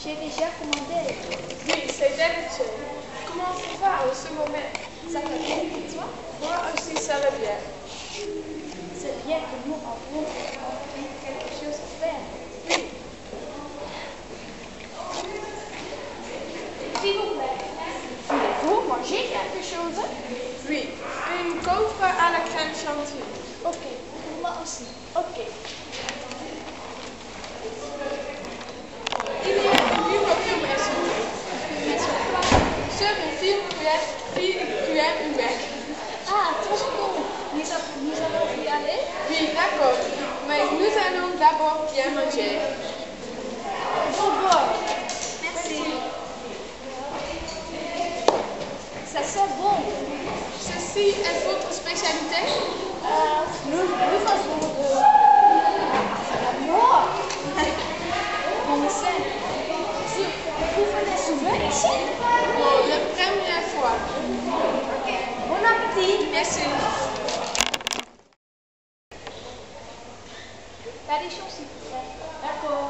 J'ai déjà commandé. Oui, c'est délicieux. Comment ça va au ce moment? Ça va bien et toi? Moi aussi, ça va bien. C'est bien que nous avons quelque chose à faire. Oui. S'il vous plaît, voulez-vous manger quelque chose? Oui, une gaufre à la crème chantilly. Ok, pour moi aussi. Ok. Il y a une film sur un film qui est humain. Ah, trop cool. Nous allons y aller? Oui, d'accord. Mais nous allons d'abord bien manger. Au revoir. Merci. Ça sent bon. Ceci est votre spécialité? Nous faisons de la mort. On essaie. Vous venez souvent ici? Non, la première fois. Bon appétit. Merci. L'addition, s'il vous plaît. D'accord.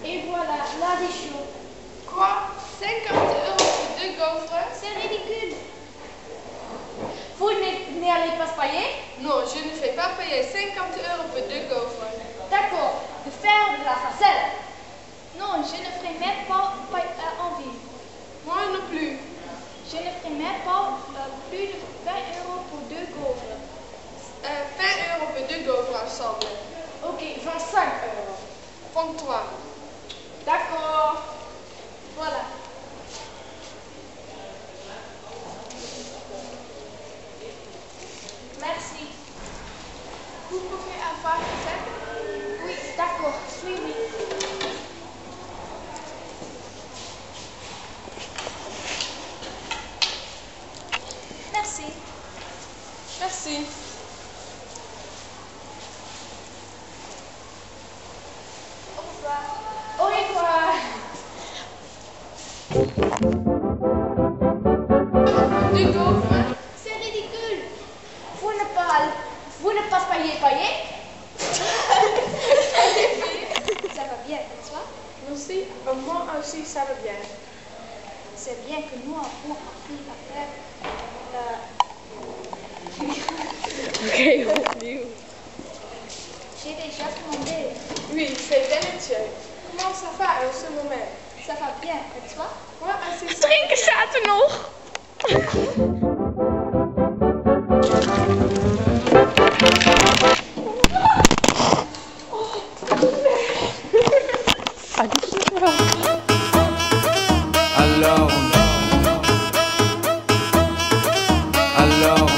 Et voilà, l'addition. Quoi? 50 € pour 2 gaufres? C'est ridicule. Vous n'allez pas payer? Non, je ne fais pas payer 50 € pour 2 gaufres. D'accord. De faire de la facelle. Non, je ne ferai même pas envie. Moi non plus. Je ne ferai même pas plus de 20 € pour 2 gaufres. 20 € pour 2 gaufres ensemble. Ok, 25 €. Compte-toi. D'accord. Voilà. Merci. Vous pouvez avoir ça? Oui, d'accord. Oui. Merci. Merci. Au revoir. Au revoir. 2 gaufres? C'est ridicule. Vous ne pas payer. Ça va bien, et toi? Merci. Moi aussi, ça va bien. C'est bien que nous avons appris à faire. Ok, J'ai déjà commandé. oui, c'est délicieux. Comment ça va en ce moment? Ça va bien, et toi? Moi aussi, ça va Drinken bien. zaten nog. Alors,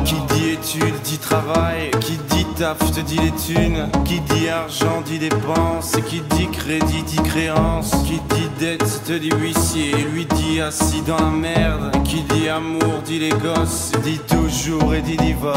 qui dit études dit travail, qui dit taf te dit les thunes, qui dit argent dit dépenses, qui dit crédit dit créance, qui dit dette te dit huissier, lui dit assis dans la merde, qui dit amour dit les gosses, dit toujours et dit divorce.